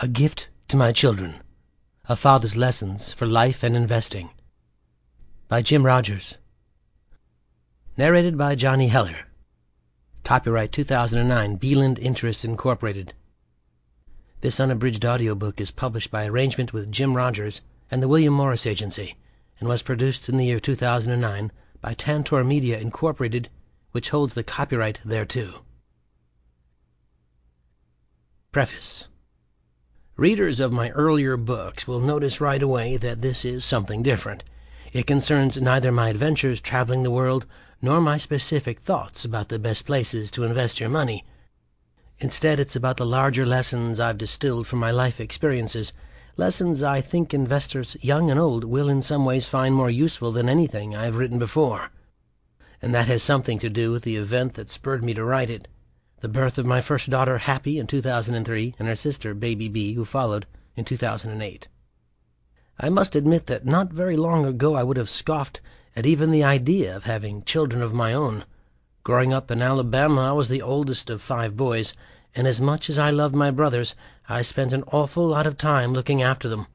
A Gift to My Children, A Father's Lessons for Life and Investing, by Jim Rogers. Narrated by Johnny Heller. Copyright 2009, Beeland Interests Incorporated. This unabridged audiobook is published by arrangement with Jim Rogers and the William Morris Agency, and was produced in the year 2009 by Tantor Media Incorporated, which holds the copyright thereto. Preface. Readers of my earlier books will notice right away that this is something different. It concerns neither my adventures traveling the world nor my specific thoughts about the best places to invest your money. Instead, it's about the larger lessons I've distilled from my life experiences, lessons I think investors, young and old, will in some ways find more useful than anything I've written before. And that has something to do with the event that spurred me to write it. The birth of my first daughter, Happy, in 2003, and her sister, Baby B, who followed in 2008. I must admit that not very long ago I would have scoffed at even the idea of having children of my own. Growing up in Alabama, I was the oldest of 5 boys, and as much as I loved my brothers, I spent an awful lot of time looking after them.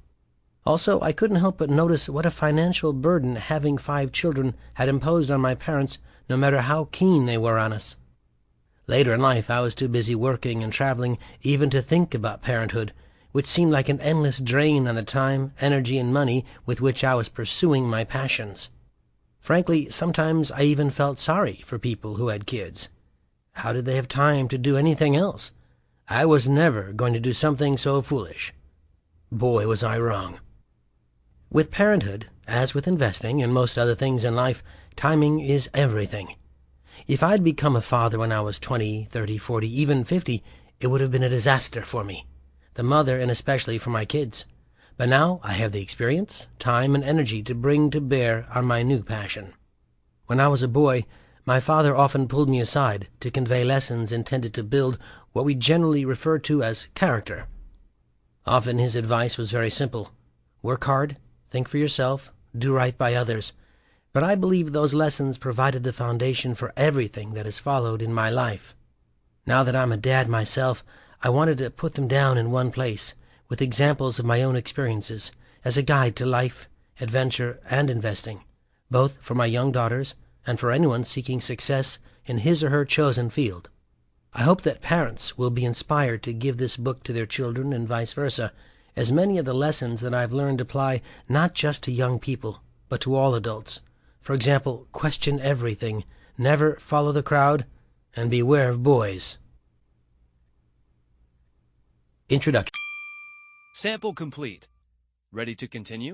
Also, I couldn't help but notice what a financial burden having 5 children had imposed on my parents, no matter how keen they were on us. Later in life, I was too busy working and traveling even to think about parenthood, which seemed like an endless drain on the time, energy, and money with which I was pursuing my passions. Frankly, sometimes I even felt sorry for people who had kids. How did they have time to do anything else? I was never going to do something so foolish. Boy, was I wrong. With parenthood, as with investing and most other things in life, timing is everything. If I'd become a father when I was 20, 30, 40, even 50, it would have been a disaster for me, the mother, and especially for my kids. But now I have the experience, time, and energy to bring to bear on my new passion. When I was a boy, my father often pulled me aside to convey lessons intended to build what we generally refer to as character. Often his advice was very simple. Work hard, think for yourself, do right by others. But I believe those lessons provided the foundation for everything that has followed in my life. Now that I'm a dad myself, I wanted to put them down in one place, with examples of my own experiences, as a guide to life, adventure, and investing, both for my young daughters and for anyone seeking success in his or her chosen field. I hope that parents will be inspired to give this book to their children and vice versa, as many of the lessons that I've learned apply not just to young people, but to all adults. For example, question everything, never follow the crowd, and beware of boys. Introduction. Sample complete. Ready to continue?